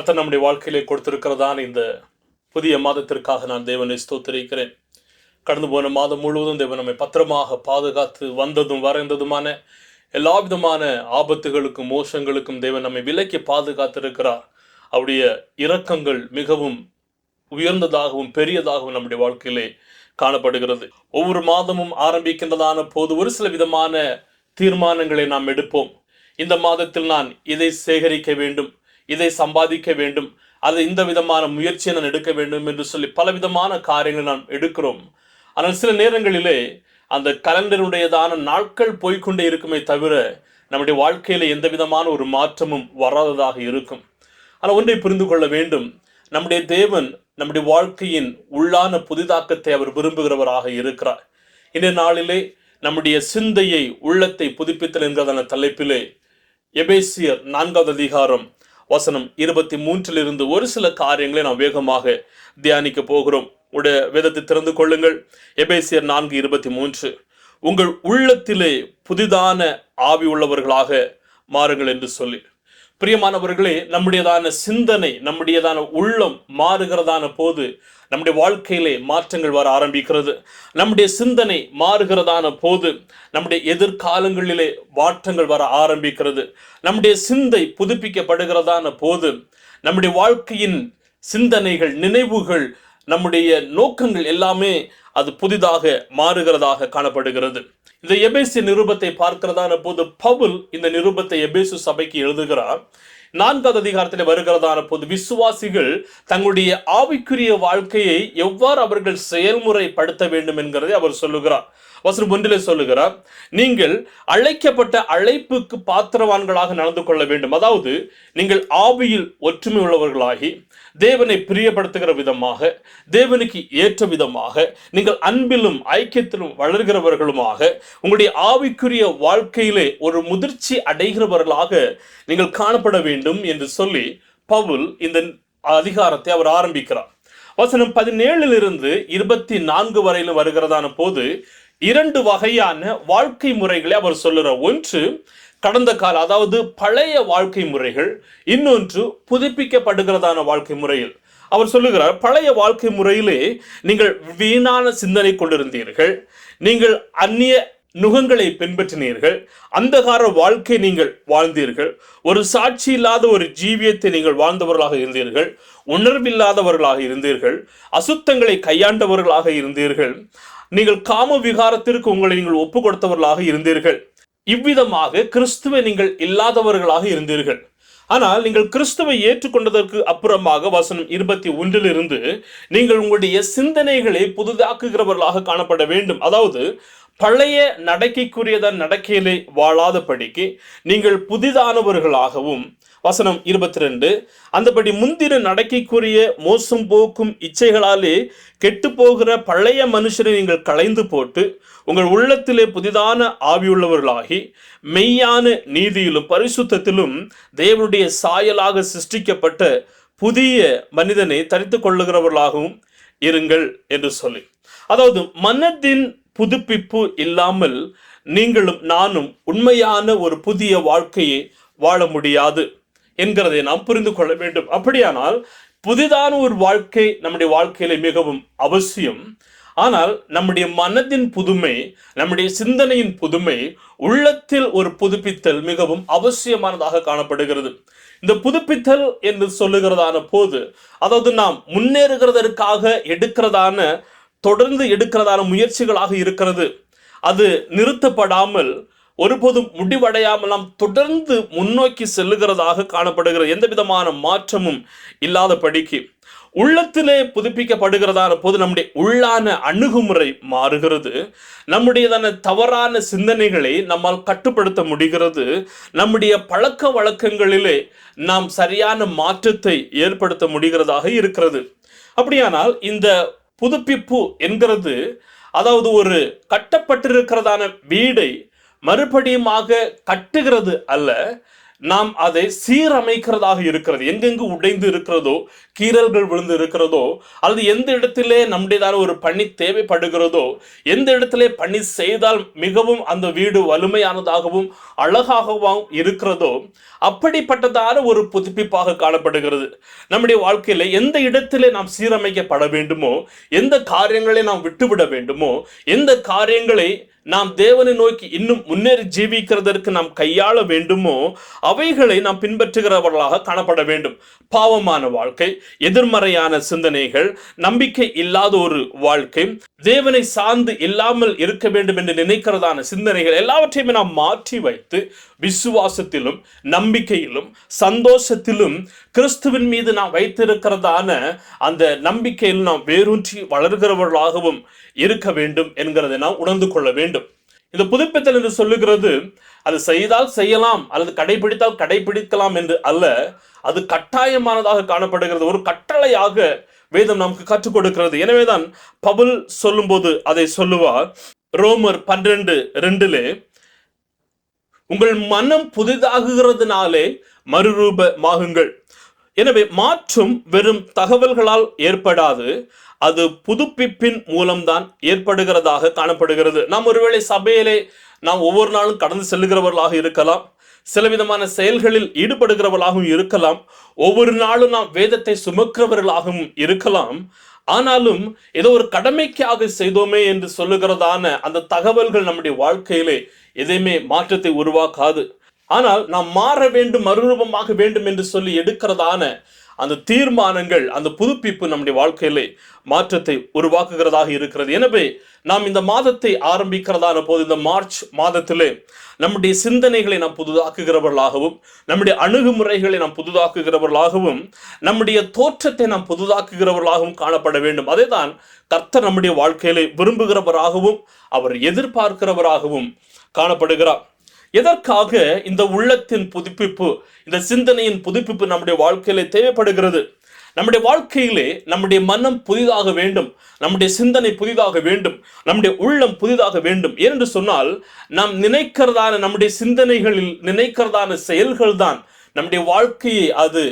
கர்த்தர் நம்முடைய வாழ்க்கையிலே கொடுத்திருக்கிறதான இந்த புதிய மாதத்திற்காக நான் தேவனை ஸ்தோத்திரிக்கிறேன். கடந்து போன மாதம் முழுவதும் தேவன் நம்மை பத்திரமாக பாதுகாத்து வந்ததும் வரைந்ததுமான எல்லா விதமான ஆபத்துகளுக்கும் மோசங்களுக்கும் தேவன் நம்மை விலக்கி பாதுகாத்திருக்கிறார். அவருடைய இரக்கங்கள் மிகவும் உயர்ந்ததாகவும் பெரியதாகவும் நம்முடைய வாழ்க்கையிலே காணப்படுகிறது. ஒவ்வொரு மாதமும் ஆரம்பிக்கின்றதான போது ஒரு சில விதமான தீர்மானங்களை நாம் எடுப்போம். இந்த மாதத்தில் நான் இதை சேகரிக்க வேண்டும், இதை சம்பாதிக்க வேண்டும், அதை இந்த விதமான முயற்சியை நான் எடுக்க வேண்டும் என்று சொல்லி பலவிதமான காரியங்களை நாம் எடுக்கிறோம். ஆனால் சில நேரங்களிலே அந்த கலண்டருடையதான நாட்கள் போய்கொண்டே இருக்குமே தவிர நம்முடைய வாழ்க்கையில எந்த விதமான ஒரு மாற்றமும் வராததாக இருக்கும். ஆனால் ஒன்றை புரிந்து கொள்ள வேண்டும், நம்முடைய தேவன் நம்முடைய வாழ்க்கையின் உள்ளான புதிதாக்கத்தை அவர் விரும்புகிறவராக இருக்கிறார். இந்த நாளிலே நம்முடைய சிந்தையை உள்ளத்தை புதுப்பித்தல் என்கிறதான தலைப்பிலே எபேசியர் 4வது அதிகாரம் வசனம் 23 ஒரு சில காரியங்களை நாம் வேகமாக தியானிக்க போகிறோம். உடைய வேதத்தை திறந்து கொள்ளுங்கள். எபேசியர் 4:23 உங்கள் உள்ளத்திலே புதிதான ஆவி உள்ளவர்களாக மாறுங்கள் என்று சொல்லி. பிரியமானவர்களே, நம்முடையதான சிந்தனை, நம்முடையதான உள்ளம் மாறுகிறதான போது நம்முடைய வாழ்க்கையிலே மாற்றங்கள் வர ஆரம்பிக்கிறது. நம்முடைய சிந்தனை மாறுகிறதான போது நம்முடைய எதிர்காலங்களிலே மாற்றங்கள் வர ஆரம்பிக்கிறது. நம்முடைய சிந்தை புதுப்பிக்கப்படுகிறதான போது நம்முடைய வாழ்க்கையின் சிந்தனைகள், நினைவுகள், நம்முடைய நோக்கங்கள் எல்லாமே அது புதிதாக மாறுகிறதாக காணப்படுகிறது. இந்த எபேசு நிருபத்தை பார்க்கிறதான போது பவுல் இந்த நிருபத்தை எபேசு சபைக்கு எழுதுகிறார். 4வது அதிகாரத்தில் வருகிறதான போது விசுவாசிகள் தங்களுடைய ஆவிக்குரிய வாழ்க்கையை எவ்வாறு அவர்கள் செயல்முறைப்படுத்த வேண்டும் என்கிறதை அவர் சொல்லுகிறார். வசனம் 1 சொல்லுகிறார், நீங்கள் அழைக்கப்பட்ட அழைப்புக்கு பாத்திரவான்களாக நடந்து கொள்ள வேண்டும். அதாவது நீங்கள் ஆவியில் ஒற்றுமை உள்ளவர்களாகி தேவனை பிரியப்படுத்துகிற விதமாக, தேவனுக்கு ஏற்ற விதமாக, நீங்கள் அன்பிலும் ஐக்கியத்திலும் வளர்கிறவர்களுமாக, உங்களுடைய ஆவிக்குரிய வாழ்க்கையிலே ஒரு முதிர்ச்சி அடைகிறவர்களாக நீங்கள் காணப்பட வேண்டும் என்று சொல்லி பவுல் இந்த அதிகாரத்தை அவர் ஆரம்பிக்கிறார். வசனம் 17 24 வரையிலும் வருகிறதான போது 2 வகையான வாழ்க்கை முறைகளை அவர் சொல்லுறார். ஒன்று கடந்த கால, அதாவது பழைய வாழ்க்கை முறைகள், இன்னொன்று புதுப்பிக்கப்படுகிறதான வாழ்க்கை முறையில். அவர் சொல்லுகிறார், பழைய வாழ்க்கை முறையிலே நீங்கள் வீணான சிந்தனை கொண்டிருந்தீர்கள், நீங்கள் அந்நிய நுகங்களை பின்பற்றினீர்கள், அந்தகார வாழ்க்கை நீங்கள் வாழ்ந்தீர்கள், ஒரு சாட்சி இல்லாத ஒரு ஜீவியத்தை நீங்கள் வாழ்ந்தவர்களாக இருந்தீர்கள், உணர்வில்லாதவர்களாக இருந்தீர்கள், அசுத்தங்களை கையாண்டவர்களாக இருந்தீர்கள், நீங்கள் காம விகாரத்திற்கு உங்களை நீங்கள் ஒப்பு கொடுத்தவர்களாக இருந்தீர்கள். இவ்விதமாக கிறிஸ்துவை நீங்கள் இல்லாதவர்களாக இருந்தீர்கள். ஆனால் நீங்கள் கிறிஸ்துவை ஏற்றுக்கொண்டதற்கு அப்புறமாக வசனம் 21 நீங்கள் உங்களுடைய சிந்தனைகளை புதிதாக்குகிறவர்களாக காணப்பட வேண்டும். அதாவது பழைய நடக்கைக்குரியதான் நடக்கையிலே வாழாதபடிக்கு நீங்கள் புதிதானவர்களாகவும், வசனம் 22 அந்தபடி முந்தின நடக்கைக்குரிய மோசம் போக்கும் இச்சைகளாலே கெட்டு போகிற பழைய மனுஷரை நீங்கள் களைந்து போட்டு உங்கள் உள்ளத்திலே புதிதான ஆவியுள்ளவர்களாகி மெய்யான நீதியிலும் பரிசுத்தத்திலும் தேவனுடைய சாயலாக சிருஷ்டிக்கப்பட்ட புதிய மனிதனை தரித்து கொள்ளுகிறவர்களாகவும் இருங்கள் என்று சொல்லி. அதாவது மனதின் புதுப்பிப்பு இல்லாமல் நீங்களும் நானும் உண்மையான ஒரு புதிய வாழ்க்கையை வாழ முடியாது என்கிறதை நாம் புரிந்து கொள்ள வேண்டும். அப்படியானால் புதிதான ஒரு வாழ்க்கை நம்முடைய வாழ்க்கையில மிகவும் அவசியம். ஆனால் நம்முடைய மனதின் புதுமை, நம்முடைய சிந்தனையின் புதுமை, உள்ளத்தில் ஒரு புதுப்பித்தல் மிகவும் அவசியமானதாக காணப்படுகிறது. இந்த புதுப்பித்தல் என்று சொல்லுகிறதான போது, அதாவது நாம் முன்னேறுகிறதற்காக எடுக்கிறதான, தொடர்ந்து எடுக்கிறதான முயற்சிகளாக இருக்கிறது. அது நிறுத்தப்படாமல் ஒருபோதும் முடிவடையாமல் நாம் தொடர்ந்து முன்னோக்கி செல்லுகிறதாக காணப்படுகிறது. எந்த விதமான மாற்றமும் இல்லாதபடிக்கு உள்ளத்திலே புதுப்பிக்கப்படுகிறதான போது நம்முடைய உள்ளான அணுகுமுறை மாறுகிறது. நம்முடையதான தவறான சிந்தனைகளை நம்மால் கட்டுப்படுத்த முடிகிறது. நம்முடைய பழக்க வழக்கங்களிலே நாம் சரியான மாற்றத்தை ஏற்படுத்த முடிகிறதாக இருக்கிறது. அப்படியானால் இந்த புதுப்பிப்பு என்கிறது, அதாவது ஒரு கட்டப்பட்டிருக்கிறதான வீடை மறுபடியுமாக கட்டுகிறது அல்ல, நாம் அதை சீரமைக்கிறதாக இருக்கிறது. எங்கெங்கு உடைந்து இருக்கிறதோ, கீறல்கள் விழுந்து இருக்கிறதோ, அல்லது எந்த இடத்திலே நம்முடையதான ஒரு பணி தேவைப்படுகிறதோ, எந்த இடத்திலே பணி செய்தால் மிகவும் அந்த வீடு வலிமையானதாகவும் அழகாகவும் இருக்கிறதோ, அப்படிப்பட்டதான ஒரு புதுப்பிப்பாக காணப்படுகிறது. நம்முடைய வாழ்க்கையில எந்த இடத்திலே நாம் சீரமைக்கப்பட வேண்டுமோ, எந்த காரியங்களை நாம் விட்டுவிட வேண்டுமோ, எந்த காரியங்களை நாம் தேவனை நோக்கி இன்னும் முன்னேறி ஜீவிக்கிறதற்கு நாம் கையாள வேண்டுமோ, அவைகளை நாம் பின்பற்றுகிறவர்களாக காணப்பட வேண்டும். பாவமான வாழ்க்கை, எதிர்மறையான சிந்தனைகள், நம்பிக்கை இல்லாத ஒரு வாழ்க்கை, தேவனை சார்ந்து இல்லாமல் இருக்க வேண்டும் என்று நினைக்கிறதான சிந்தனைகள் எல்லாவற்றையுமே நாம் மாற்றி வைத்து விசுவாசத்திலும் நம்பிக்கையிலும் சந்தோஷத்திலும் கிறிஸ்துவின் மீது நாம் வைத்திருக்கிறதான அந்த நம்பிக்கையில் நாம் வேரூன்றி வளர்கிறவர்களாகவும் இருக்க வேண்டும் என்கிறதை நாம் உணர்ந்து கொள்ள வேண்டும். இந்த புதுப்பித்தல் என்று சொல்லுகிறது, அது செய்தால் செய்யலாம் அல்லது கடைபிடித்தால் கடைபிடிக்கலாம் என்று அல்ல, அது கட்டாயமானதாக காணப்படுகிறது. ஒரு கட்டளையாக வேதம் நமக்கு கற்றுக் கொடுக்கிறது. எனவேதான் பவுல் சொல்லும்போது அதை சொல்லுவார். ரோமர் 12:2 உங்கள் மனம் புதிதாகுகிறதுனாலே மறுரூபமாகுங்கள். எனவே மாற்றம் வெறும் தகவல்களால் ஏற்படாது, அது புதுப்பிப்பின் மூலம்தான் ஏற்படுகிறதாக காணப்படுகிறது. நாம் ஒருவேளை சபையிலே நாம் ஒவ்வொரு நாளும் கடந்து செல்லுகிறவர்களாக இருக்கலாம், சில விதமான செயல்களில் ஈடுபடுகிறவர்களாகவும் இருக்கலாம், ஒவ்வொரு நாளும் நாம் வேதத்தை சுமக்கிறவர்களாகவும் இருக்கலாம். ஆனாலும் ஏதோ ஒரு கடமைக்காக செய்தோமே என்று சொல்லுகிறதான அந்த தகவல்கள் நம்முடைய வாழ்க்கையிலே எதையுமே மாற்றத்தை உருவாக்காது. ஆனால் நாம் மாற வேண்டும், மறுரூபமாக வேண்டும் என்று சொல்லி எடுக்கிறதான அந்த தீர்மானங்கள், அந்த புதுப்பிப்பு நம்முடைய வாழ்க்கையிலே மாற்றத்தை உருவாக்குகிறதாக இருக்கிறது. எனவே நாம் இந்த மாதத்தை ஆரம்பிக்கிறதான போது, இந்த மார்ச் மாதத்திலே நம்முடைய சிந்தனைகளை நாம் புதுதாக்குகிறவர்களாகவும், நம்முடைய அணுகுமுறைகளை நாம் புதுதாக்குகிறவர்களாகவும், நம்முடைய தோற்றத்தை நாம் புதுதாக்குகிறவர்களாகவும் காணப்பட வேண்டும். அதே தான் கர்த்தர் நம்முடைய வாழ்க்கையிலே விரும்புகிறவராகவும் அவர் எதிர்பார்க்கிறவராகவும் காணப்படுகிறார். எதற்காக இந்த உள்ளத்தின் புதுப்பிப்பு, இந்த சிந்தனையின் புதுப்பிப்பு நம்முடைய வாழ்க்கையிலே தேவைப்படுகிறது? நம்முடைய வாழ்க்கையிலே நம்முடைய மனம் புதிதாக வேண்டும், நம்முடைய சிந்தனை புதிதாக வேண்டும், நம்முடைய உள்ளம் புதிதாக வேண்டும். ஏனென்று சொன்னால், நாம் நினைக்கிறதான நம்முடைய சிந்தனைகளில் நினைக்கிறதான செயல்கள் தான் நம்முடைய வாழ்க்கையை அது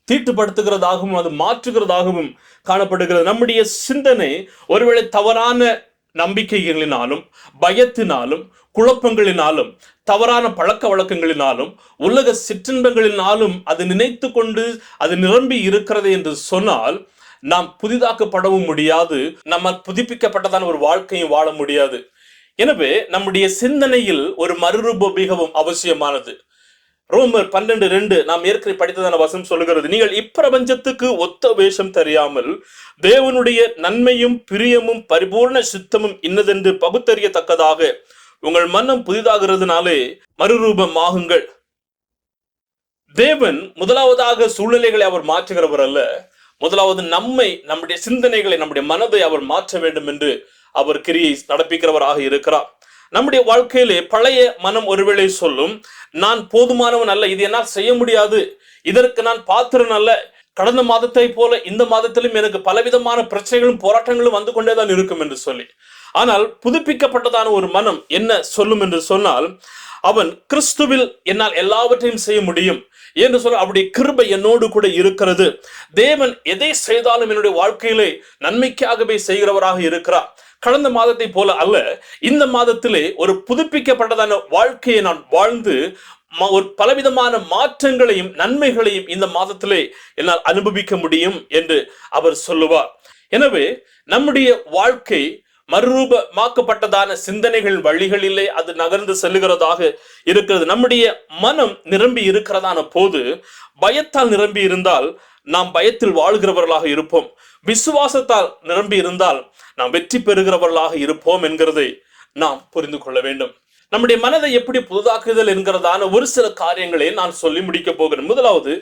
தீட்டுப்படுத்துகிறதாகவும் அது மாற்றுகிறதாகவும் காணப்படுகிறது. நம்முடைய சிந்தனை ஒருவேளை தவறான நம்பிக்கைகளினாலும், பயத்தினாலும், குழப்பங்களினாலும், தவறான பழக்க வழக்கங்களினாலும், உலக சிற்றின்பங்களினாலும் அது நினைத்து கொண்டு அது நிரம்பி இருக்கிறது என்று சொன்னால், நாம் புதிதாக்கப்படவும் முடியாது, நம்ம புதுப்பிக்கப்பட்டதான ஒரு வாழ்க்கையும் வாழ முடியாது. எனவே நம்முடைய சிந்தனையில் ஒரு மறுரூபம் மிகவும் அவசியமானது. ரோமர் 12:2 நாம் ஏற்கனவே படித்ததான வசனம் சொல்லுகிறது, நீங்கள் இப்பிரபஞ்சத்துக்கு ஒத்த வேஷம் தெரியாமல் தேவனுடைய நன்மையும் பிரியமும் பரிபூர்ண சித்தமும் இன்னதென்று பகுத்தறியத்தக்கதாக உங்கள் மனம் புதிதாகிறதுனாலே மறுரூபமாகுங்கள். தேவன் முதலாவதாக சூழ்நிலைகளை அவர் மாற்றுகிறவர் அல்ல, முதலாவது நம்முடைய சிந்தனைகளை, நம்முடைய மனதை அவர் மாற்ற வேண்டும் என்று அவர் கிரியை நடப்பிக்கிறவராக இருக்கிறார். நம்முடைய வாழ்க்கையிலே பழைய மனம் ஒருவேளை சொல்லும், நான் போதுமானவன் அல்ல, இது என்னால் செய்ய முடியாது, இதற்கு நான் பாத்திரன் அல்ல, கடந்த மாதத்தை போல இந்த மாதத்திலும் எனக்கு பலவிதமான பிரச்சனைகளும் போராட்டங்களும் வந்து கொண்டேதான் இருக்கும் என்று சொல்லி. ஆனால் புதுப்பிக்கப்பட்டதான ஒரு மனம் என்ன சொல்லும் என்று சொன்னால், அவன் கிறிஸ்துவில் என்னால் எல்லாவற்றையும் செய்ய முடியும் என்று சொல்ல, அவருடைய கிருபை என்னோடு கூட இருக்கிறது, தேவன் எதை செய்தாலும் என்னுடைய வாழ்க்கையிலே நன்மைக்காகவே செய்கிறவராக இருக்கிறார். கடந்த மாதத்தை போல அல்ல, இந்த மாதத்திலே ஒரு புதுப்பிக்கப்பட்டதான வாழ்க்கையை நான் வாழ்ந்து ஒரு பலவிதமான மாற்றங்களையும் நன்மைகளையும் இந்த மாதத்திலே என்னால் அனுபவிக்க முடியும் என்று அவர் சொல்லுவார். எனவே நம்முடைய வாழ்க்கை மறுரூபமாக்கப்பட்டதான சிந்தனைகள் வழிகளிலே அது நகர்ந்து செல்லுகிறதாக இருக்கிறது. நம்முடைய மனம் நிரம்பி இருக்கிறதான போது, பயத்தால் நிரம்பி இருந்தால் நாம் பயத்தில் வாழ்கிறவர்களாக இருப்போம், விசுவாசத்தால் நிரம்பி இருந்தால் நாம் வெற்றி பெறுகிறவர்களாக இருப்போம் என்கிறதை நாம் புரிந்து கொள்ள வேண்டும். நம்முடைய மனதை எப்படி புதுதாக்குதல் என்கிறதான ஒரு சில காரியங்களை நான் சொல்லி முடிக்க போகிறேன். முதலாவது,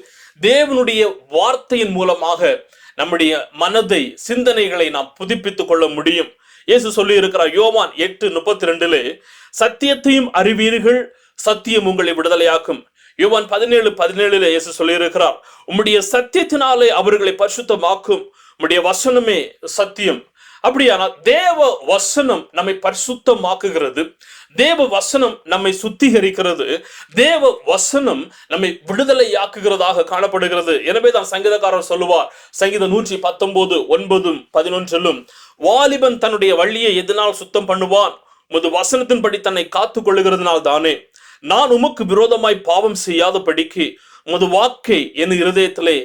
தேவனுடைய வார்த்தையின் மூலமாக நம்முடைய மனதை, சிந்தனைகளை நாம் புதுப்பித்துக் கொள்ள முடியும். இயேசு சொல்லி இருக்கிறார் யோவான் 8:32, சத்தியத்தையும் அறிவீர்கள், சத்தியம் உங்களை விடுதலையாக்கும். யோவான் 17:17 இயேசு சொல்லி இருக்கிறார், உம்முடைய சத்தியத்தினாலே அவர்களை பரிசுத்தமாக்கும், உம்முடைய வசனமே சத்தியம். அப்படியானால் தேவ வசனம் நம்மை பரிசுத்தமாக்குகிறது, தேவ வசனம் நம்மை சுத்திகரிக்கிறது, தேவ வசனம் நம்மை விடுதலையாக்குகிறதாக காணப்படுகிறது. எனவே தான் சங்கீதக்காரர் சொல்லுவார், சங்கீதம் 119:9-11, வாலிபன் தன்னுடைய வழியை எதனால் சுத்தம் பண்ணுவான்? உமது வசனத்தின்படி தன்னை காத்துக் கொள்ளுகிறதுனால் தானே. நான் உமக்கு விரோதமாய் பாவம் செய்யாதபடிக்கு உமது வாக்கை என் இருதயத்திலே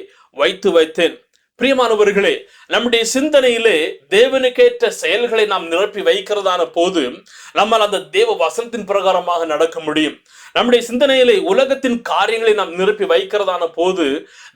வைத்தேன். பிரியமானவர்களே, நம்முடைய சிந்தனையிலே தேவனுக்கேற்ற செயல்களை நாம் நிரப்பி வைக்கிறதான போது நம்மால் அந்த தேவ வசனத்தின் பிரகாரமாக நடக்க முடியும். நம்முடைய சிந்தனையிலே உலகத்தின் காரியங்களை நாம் நிரப்பி வைக்கிறதான போது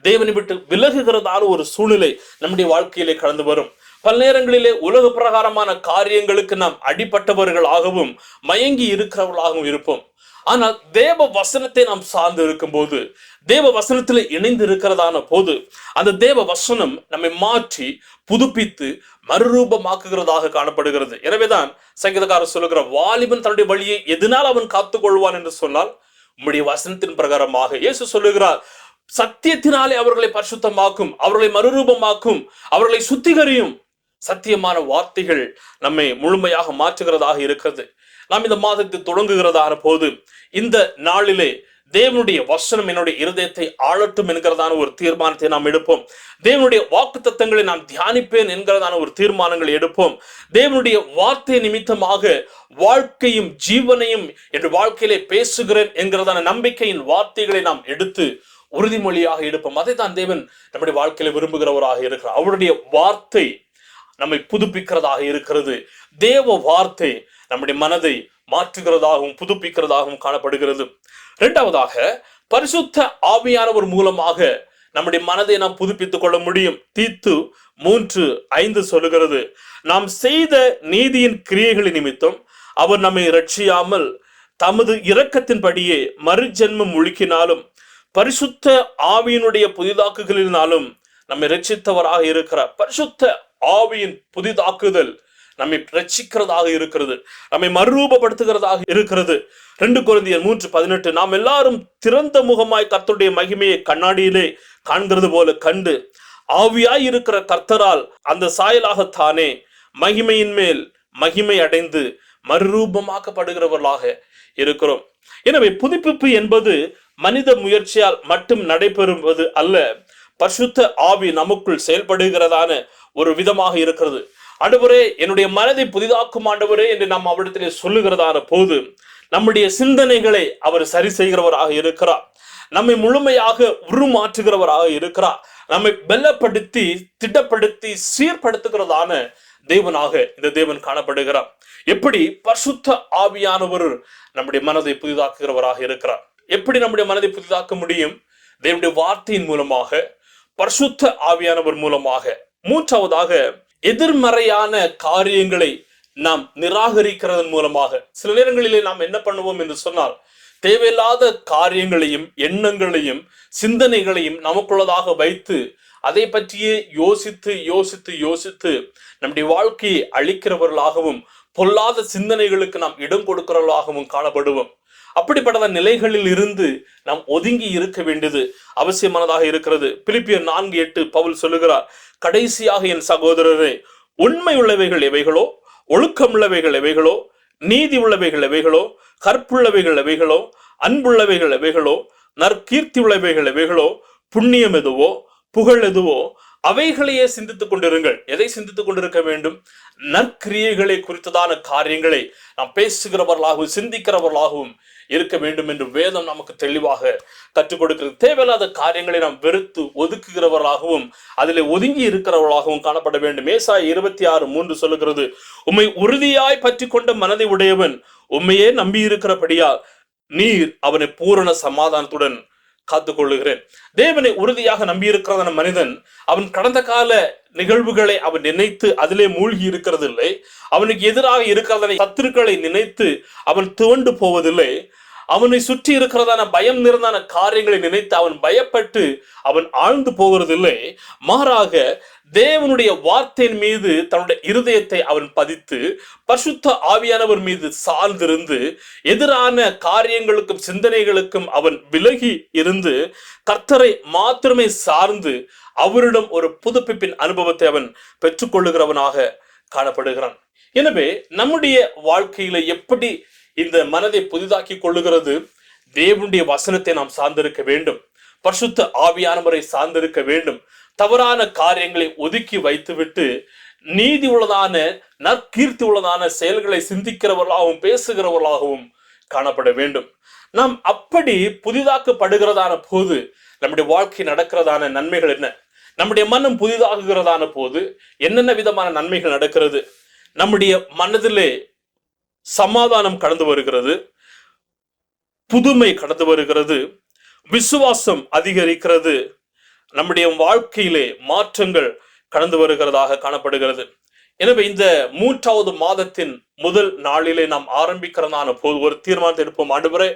தேவனை விட்டு விலகுகிறதான ஒரு சூழ்நிலை நம்முடைய வாழ்க்கையிலே கடந்து வரும். பல நேரங்களிலே உலக பிரகாரமான காரியங்களுக்கு நாம் அடிப்பட்டவர்களாகவும் மயங்கி இருக்கிறவர்களாகவும் இருப்போம். ஆனால் தேவ வசனத்தை நாம் சார்ந்து இருக்கும் போது, தேவ வசனத்தில் இணைந்து இருக்கிறதான போது, அந்த தேவ வசனம் நம்மை மாற்றி புதுப்பித்து மறுரூபமாக்குகிறதாக காணப்படுகிறது. எனவேதான் சங்கீதக்காரர் சொல்லுகிற, வாலிபன் தன்னுடைய வழியை எதனால் அவன் காத்துக்கொள்வான் என்று சொன்னால் உம்முடைய வசனத்தின் பிரகாரமாக. இயேசு சொல்லுகிறார், சத்தியத்தினாலே அவர்களை பரிசுத்தமாக்கும், அவர்களை மறுரூபமாக்கும், அவர்களை சுத்திகரியும். சத்தியமான வார்த்தைகள் நம்மை முழுமையாக மாற்றுகிறதாக இருக்கிறது. நாம் இந்த மாதத்தை தொடங்குகிறதான போது, இந்த நாளிலே தேவனுடைய வசனம் என்னுடைய இருதயத்தை ஆளட்டும் என்கிறதான ஒரு தீர்மானத்தை நாம் எடுப்போம். தேவனுடைய வாக்கு தத்தங்களை நான் தியானிப்பேன் என்கிறதான ஒரு தீர்மானங்களை எடுப்போம். தேவனுடைய வார்த்தை நிமித்தமாக வாழ்க்கையும் ஜீவனையும் என்று வாழ்க்கையிலே பேசுகிறேன் என்கிறதான நம்பிக்கையின் வார்த்தைகளை நாம் எடுத்து உறுதிமொழியாக எடுப்போம். அதை தான் தேவன் நம்முடைய வாழ்க்கையில விரும்புகிறவராக இருக்கிறார். அவருடைய வார்த்தை நம்மை புதுப்பிக்கிறதாக இருக்கிறது. தேவ வார்த்தை நம்முடைய மனதை மாற்றுகிறதாகவும் புதுப்பிக்கிறதாகவும் காணப்படுகிறது. இரண்டாவதாக, பரிசுத்த ஆவியானவர் மூலமாக நம்முடைய மனதை நாம் புதுப்பித்துக் கொள்ள முடியும். தீத்து 3:5 சொல்லுகிறது, நாம் செய்த நீதியின் கிரியைகளின் நிமித்தம் அவர் நம்மை ரட்சியாமல் தமது இரக்கத்தின்படியே மறுஜென்மம் முழுக்கினாலும் பரிசுத்த ஆவியினுடைய புதிதாக்குகளினாலும் நம்மை ரட்சித்தவராக இருக்கிறார். பரிசுத்த ஆவியின் புதிதாக்குதல் நம்மை ரட்சிக்கிறதாக இருக்கிறது, நம்மை மறுரூபப்படுத்துகிறதாக இருக்கிறது. 2 கொரிந்தியர் 3:18, நாம் எல்லாரும் திறந்த முகமாய் கர்த்தருடைய மகிமையை கண்ணாடியிலே காண்கிறது போல கண்டு ஆவியாய் இருக்கிற கர்த்தரால் அந்த சாயலாகத்தானே மகிமையின் மேல் மகிமை அடைந்து மறுரூபமாக்கப்படுகிறவர்களாக இருக்கிறோம். எனவே புதுப்பிப்பு என்பது மனித முயற்சியால் மட்டும் நடைபெறுவது அல்ல, பரிசுத்த ஆவி நமக்குள் செயல்படுகிறதான ஒரு விதமாக இருக்கிறது. ஆண்டவரே, என்னுடைய மனதை புதிதாக்கும் ஆண்டவரே என்று நாம் அவரிடத்திலே சொல்லுகிறதான போது நம்முடைய சிந்தனைகளை அவர் சரி செய்கிறவராக இருக்கிறார். நம்மை முழுமையாக உருமாற்றுகிறவராக இருக்கிறார். நம்மை பலப்படுத்தி திட்டப்படுத்தி சீர்படுத்துகிறதான தேவனாக இந்த தேவன் காணப்படுகிறார். எப்படி பரிசுத்த ஆவியானவர் நம்முடைய மனதை புதிதாக்குகிறவராக இருக்கிறார். எப்படி நம்முடைய மனதை புதிதாக்க முடியும்? தேவனுடைய வார்த்தையின் மூலமாக, பரிசுத்த ஆவியானவர் மூலமாக. மூன்றாவதாக, எதிர்மறையான காரியங்களை நாம் நிராகரிக்கிறதன் மூலமாக. சில நேரங்களிலே நாம் என்ன பண்ணுவோம் என்று சொன்னால், தேவையில்லாத காரியங்களையும் எண்ணங்களையும் சிந்தனைகளையும் நமக்குள்ளதாக வைத்து அதை பற்றியே யோசித்து யோசித்து யோசித்து நம்முடைய வாழ்க்கையை அழிக்கிறவர்களாகவும் பொல்லாத சிந்தனைகளுக்கு நாம் இடம் கொடுக்கிறவர்களாகவும் காணப்படுவோம். அப்படிப்பட்ட நிலைகளில் இருந்து நாம் ஒதுங்கி இருக்க வேண்டியது அவசியமானதாக இருக்கிறது. பிலிப்பியர் 4:8 பவுல் சொல்லுகிறார், கடைசியாக என் சகோதரரே, உண்மை உள்ளவைகள் எவைகளோ, ஒழுக்கம் உள்ளவைகள் எவைகளோ, நீதி உள்ளவைகள் எவைகளோ, கற்புள்ளவைகள் எவைகளோ, அன்புள்ளவைகள் எவைகளோ, நற்கீர்த்தி உள்ளவைகள் எவைகளோ, புண்ணியம் எதுவோ, புகழ் எதுவோ, அவைகளையே சிந்தித்துக் கொண்டிருங்கள். எதை சிந்தித்துக் கொண்டிருக்க வேண்டும்? நற்கிரியைகளை குறித்ததான காரியங்களை நாம் பேசுகிறவர்களாகவும் சிந்திக்கிறவர்களாகவும் இருக்க வேண்டும் என்று வேதம் நமக்கு தெளிவாக கற்றுக் கொடுக்கிறது. தேவையில்லாத காரியங்களை நாம் வெறுத்து ஒதுக்குகிறவர்களாகவும் அதிலே ஒதுங்கி இருக்கிறவர்களாகவும் காணப்பட வேண்டும். ஏசாயா 26:3 சொல்லுகிறது, உம்மை உறுதியாய் பற்றி கொண்ட மனதை உடையவன் உம்மையே நம்பி இருக்கிறபடியால் நீர் அவனை பூரண சமாதானத்துடன் காத்துக்கொள்ளுகிறேன். தேவனை உறுதியாக நம்பியிருக்கிறதான மனிதன் அவன் கடந்த கால நிகழ்வுகளை அவன் நினைத்து அதிலே மூழ்கி இருக்கிறதில்லை. அவனுக்கு எதிராக இருக்கிறதான சத்துருக்களை நினைத்து அவன் துவண்டு போவதில்லை. அவனை சுற்றி இருக்கிறதான பயம் நிறைந்தான காரியங்களை நினைத்து அவன் பயப்பட்டு அவன் ஆழ்ந்து போகிறதில்லை. மாறாக தேவனுடைய வார்த்தையின் மீது தன்னுடைய இருதயத்தை அவன் பதித்து பரிசுத்த ஆவியானவர் மீது சார்ந்திருந்து எதிரான காரியங்களுக்கும் சிந்தனைகளுக்கும் அவன் விலகி இருந்து கர்த்தரை மாத்திரமே சார்ந்து அவரிடம் ஒரு புதுப்பிப்பின் அனுபவத்தை அவன் பெற்றுக்கொள்ளுகிறவனாக காணப்படுகிறான். எனவே நம்முடைய வாழ்க்கையில எப்படி இந்த மனதை புதிதாக்கி கொள்ளுகிறது? தேவனுடைய வசனத்தை நாம் சார்ந்திருக்க வேண்டும். பரிசுத்த ஆவியானவரை சார்ந்திருக்க வேண்டும். தவறான காரியங்களை ஒதுக்கி வைத்துவிட்டு நீதி உள்ளதான நற்கீர்த்தி உள்ளதான செயல்களை சிந்திக்கிறவர்களாகவும் பேசுகிறவர்களாகவும் காணப்பட வேண்டும். நாம் அப்படி புதிதாக்கப்படுகிறதான போது நம்முடைய வாழ்க்கை நடக்கிறதான நன்மைகள் என்ன? நம்முடைய மனம் புதிதாகுகிறதான போது என்னென்ன விதமான நன்மைகள் நடக்கிறது? நம்முடைய மனதிலே சமாதானம் கடந்து வருகிறது, புதுமை கடந்து வருகிறது, விசுவாசம் அதிகரிக்கிறது, நம்முடைய வாழ்க்கையிலே மாற்றங்கள் கடந்து வருகிறதாக காணப்படுகிறது. எனவே இந்த 3வது மாதத்தின் முதல் நாளிலே நாம் ஆரம்பிக்கிறதான போது ஒரு தீர்மானத்தை எடுப்போம். ஆண்டவரே,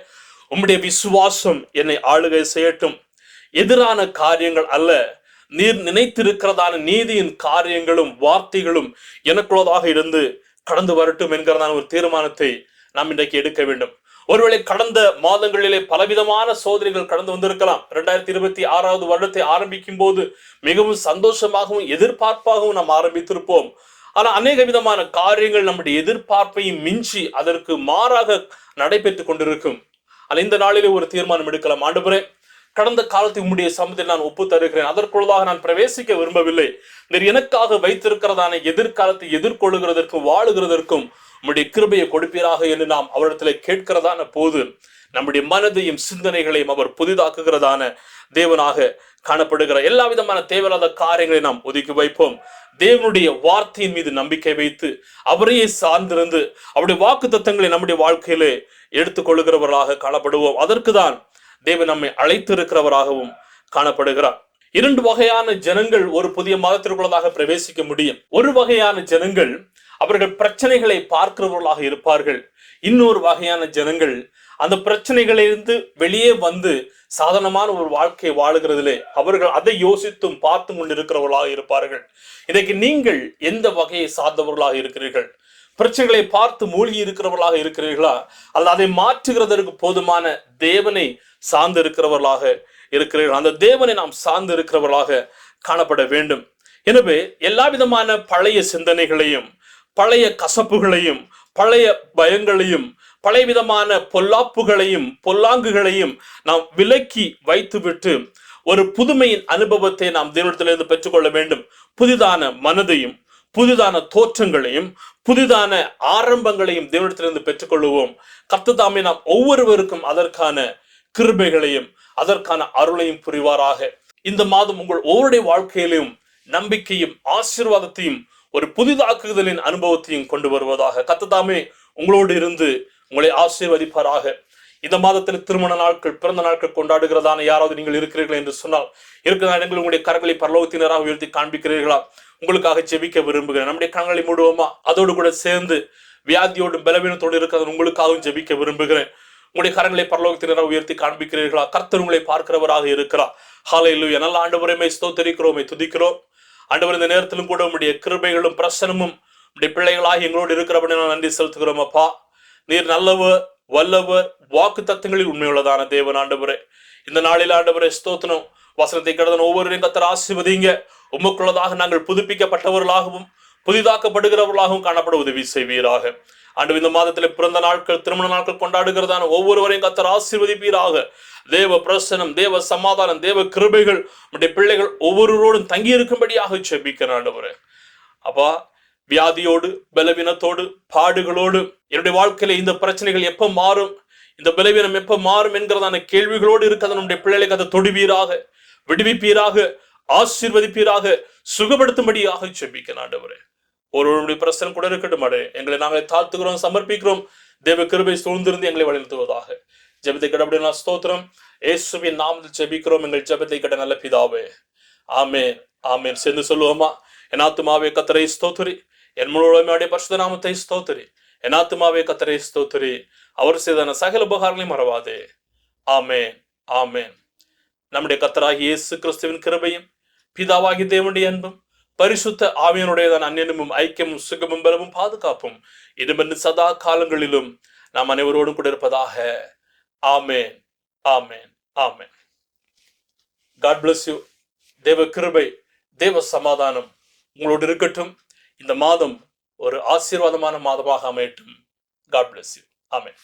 உம்முடைய விசுவாசம் என்னை ஆளுகை செய்யட்டும். எதிரான காரியங்கள் அல்ல, நீர் நினைத்திருக்கிறதான நீதியின் காரியங்களும் வார்த்தைகளும் எனக்குள்ளதாக இருந்து கடந்து வரட்டும் என்கிறதான ஒரு தீர்மானத்தை நாம் இன்றைக்கு எடுக்க வேண்டும். ஒருவேளை கடந்த மாதங்களிலே பலவிதமான சோதனைகள் கடந்து வந்திருக்கலாம். 2026வது வருடத்தை ஆரம்பிக்கும் போது மிகவும் சந்தோஷமாகவும் எதிர்பார்ப்பாகவும் நாம் ஆரம்பித்திருப்போம். ஆனா அநேக விதமான காரியங்கள் நம்முடைய எதிர்பார்ப்பையும் மிஞ்சி அதற்கு மாறாக நடைபெற்றுக் கொண்டிருக்கும். ஆனால் இந்த நாளிலே ஒரு தீர்மானம் எடுக்கலாம். ஆண்டவரே, கடந்த காலத்தை உம்முடைய சமூகத்தில் நான் ஒப்பு தருகிறேன். அதற்குள்ளதாக நான் பிரவேசிக்க விரும்பவில்லை. நீர் எனக்காக வைத்திருக்கிறதான எதிர்காலத்தை எதிர்கொள்ளுகிறதற்கும் வாழுகிறதற்கும் உம்முடைய கிருபையை கொடுப்பீராக என்று நாம் அவரிடத்துல கேட்கிறதான போது நம்முடைய மனதையும் சிந்தனைகளையும் அவர் புதிதாக்குகிறதான தேவனாக காணப்படுகிற எல்லா விதமான தேவையில்லாத காரியங்களை நாம் ஒதுக்கி வைப்போம். தேவனுடைய வார்த்தையின் மீது நம்பிக்கை வைத்து அவரையே சார்ந்திருந்து அவருடைய வாக்கு தத்தங்களை நம்முடைய வாழ்க்கையிலே எடுத்துக்கொள்ளுகிறவர்களாக காணப்படுவோம். அதற்குதான் தேவன் நம்மை அழைத்திருக்கிறவராகவும் காணப்படுகிறார். 2 வகையான ஜனங்கள் ஒரு புதிய மாதத்திற்குள்ளதாக பிரவேசிக்க முடியும். ஒரு வகையான ஜனங்கள் அவர்கள் பிரச்சனைகளை பார்க்கிறவர்களாக இருப்பார்கள். இன்னொரு வகையான ஜனங்கள் அந்த பிரச்சனைகளிலிருந்து வெளியே வந்து சாதாரணமான ஒரு வாழ்க்கையை வாழுகிறதிலே அவர்கள் அதை யோசித்தும் பார்த்து கொண்டிருக்கிறவர்களாக இருப்பார்கள். இன்றைக்கு நீங்கள் எந்த வகையை சார்ந்தவர்களாக இருக்கிறீர்கள்? பிரச்சனைகளை பார்த்து மூழ்கி இருக்கிறவர்களாக இருக்கிறீர்களா, அல்ல அதை மாற்றுகிறதற்கு போதுமான தேவனை சார்ந்து இருக்கிறவர்களாக இருக்கிறீர்கள்? அந்த தேவனை நாம் சார்ந்து இருக்கிறவர்களாக காணப்பட வேண்டும். எனவே எல்லா விதமான பழைய சிந்தனைகளையும் பழைய கசப்புகளையும் பழைய பயங்களையும் பழைய விதமான பொல்லாப்புகளையும் பொல்லாங்குகளையும் நாம் விலக்கி வைத்துவிட்டு ஒரு புதுமையின் அனுபவத்தை நாம் தேவனிடத்திலிருந்து பெற்றுக்கொள்ள வேண்டும். புதிதான மனதையும் புதிதான தோற்றங்களையும் புதிதான ஆரம்பங்களையும் தேவனிடத்திலிருந்து பெற்றுக்கொள்வோம். கர்த்தர் தாமே நாம் ஒவ்வொருவருக்கும் அதற்கான கிருபைகளையும் அதற்கான அருளையும் புரிவாராக. இந்த மாதம் உங்கள் ஒவ்வொருடைய வாழ்க்கையிலும் நம்பிக்கையும் ஆசீர்வாதத்தையும் ஒரு புதிதாக்குதலின் அனுபவத்தையும் கொண்டு வருவதாக. கர்த்தர் தாமே உங்களோடு இருந்து உங்களை ஆசீர்வதிப்பாராக. இந்த மாதத்தில் திருமண நாட்கள் பிறந்த நாட்கள் கொண்டாடுகிறதான யாராவது நீங்கள் இருக்கிறீர்கள் என்று சொன்னால் இருக்கிற இடங்கள் உங்களுடைய கரங்களை பரலோகத்தினராக உயர்த்தி காண்பிக்கிறீர்களா? உங்களுக்காக ஜெபிக்க விரும்புகிறேன். நம்முடைய கரங்களை மூடுவோமா? அதோடு கூட சேர்ந்து வியாதியோடு பலவீனத்தோடு இருக்கிறது உங்களுக்காகவும் ஜெபிக்க விரும்புகிறேன். உங்களுடைய கரங்களை பரலோகத்தினராக உயர்த்தி காண்பிக்கிறீர்களா? கர்த்தர் உங்களை பார்க்கிறவராக இருக்கிறார். ஹல்லேலூயா. நல்ல ஆண்டவரே, ஸ்தோத்திரிக்கிறோம், துதிக்கிறோம். ஆண்டவர், இந்த நேரத்திலும் கூட உங்களுடைய கிருபைகளும் பிரசனமும் உங்களுடைய பிள்ளைகளாக எங்களோடு இருக்கிறபடி நான் நன்றி செலுத்துகிறோம். அப்பா, நீர் நல்லவர், வல்லவர், வாக்கு தத்தங்களில் உண்மையுள்ளதான தேவன். ஆண்டவரே, இந்த நாளில் ஆண்டவரே ஸ்தோத்திரம். வசனத்தை கடந்த ஒவ்வொருவரையும் கர்த்தர் ஆசீர்வதிங்க. உமக்குள்ளதாக நாங்கள் புதுப்பிக்கப்பட்டவர்களாகவும் புதிதாக்கப்படுகிறவர்களாகவும் காணப்பட உதவி செய்வீராக. ஆண்டவர், இந்த மாதத்தில் பிறந்த நாட்கள் திருமண நாட்கள் கொண்டாடுகிறதான ஒவ்வொருவரையும் கர்த்தர் ஆசீர்வதிப்பீராக. தேவ பிரசனம், தேவ சமாதானம், தேவ கிருபைகள் நம்முடைய பிள்ளைகள் ஒவ்வொருவரோடும் தங்கி இருக்கும்படியாக ஜெபிக்கிறேன். ஆண்டவரே அப்பா, வியாதியோடு பலவீனத்தோடு பாடுகளோடு என்னுடைய வாழ்க்கையில இந்த பிரச்சனைகள் எப்ப மாறும், இந்த பலவீனம் எப்ப மாறும் என்கிறதான கேள்விகளோடு இருக்கிறத நம்முடைய பிள்ளைகளுக்கு அதை தொடுவீராக, விடுவிப்பீராக, ஆசீர்வதிப்பீராக, சுகப்படுத்தும்படியாக ஜெபிக்கிறேன். ஆண்டவரே, ஒருவருடைய பிரச்சனை கூட இருக்கட்டும். எங்களை நாங்கள் தாழ்த்துகிறோம், சமர்ப்பிக்கிறோம். தேவ கிருபை சூழ்ந்திருந்து எங்களை வழிநடத்துவதாக. ஜெபத்தை கடவுள் ஸ்தோத்திரம். இயேசுவின் நாமத்தில் ஜெபிக்கிறோம் எங்கள் ஜெபத்தை கட்ட நல்ல பிதாவே, ஆமென், ஆமென். சேர்ந்து சொல்லுவோமா? என் ஆத்துமாவே கர்த்தரை ஸ்தோத்திரி, என் முழுவதுமே பரிசுத்த நாமத்தை ஸ்தோத்திரி. என் ஆத்துமாவே கர்த்தரை ஸ்தோத்திரி, அவர் செய்தான சகல உபகாரங்களையும் மறவாதே. ஆமென், ஆமென். நம்முடைய கர்த்தராகிய இயேசு கிறிஸ்துவின் கிருபையும் பிதாவாகிய தேவனுடைய அன்பும் பரிசுத்த ஆவியனுடையதான அந்நியமும் ஐக்கியமும் சுகமும் பலமும் பாதுகாப்பும் இதுமென்று சதா காலங்களிலும் நாம் அனைவரோடும் கூட இருப்பதாக. ஆமென், ஆமென், ஆமென். God bless you. தேவ கிருபை, தேவ சமாதானம் உங்களோடு இருக்கட்டும். இந்த மாதம் ஒரு ஆசீர்வாதமான மாதமாக அமையட்டும். God bless you. ஆமென்.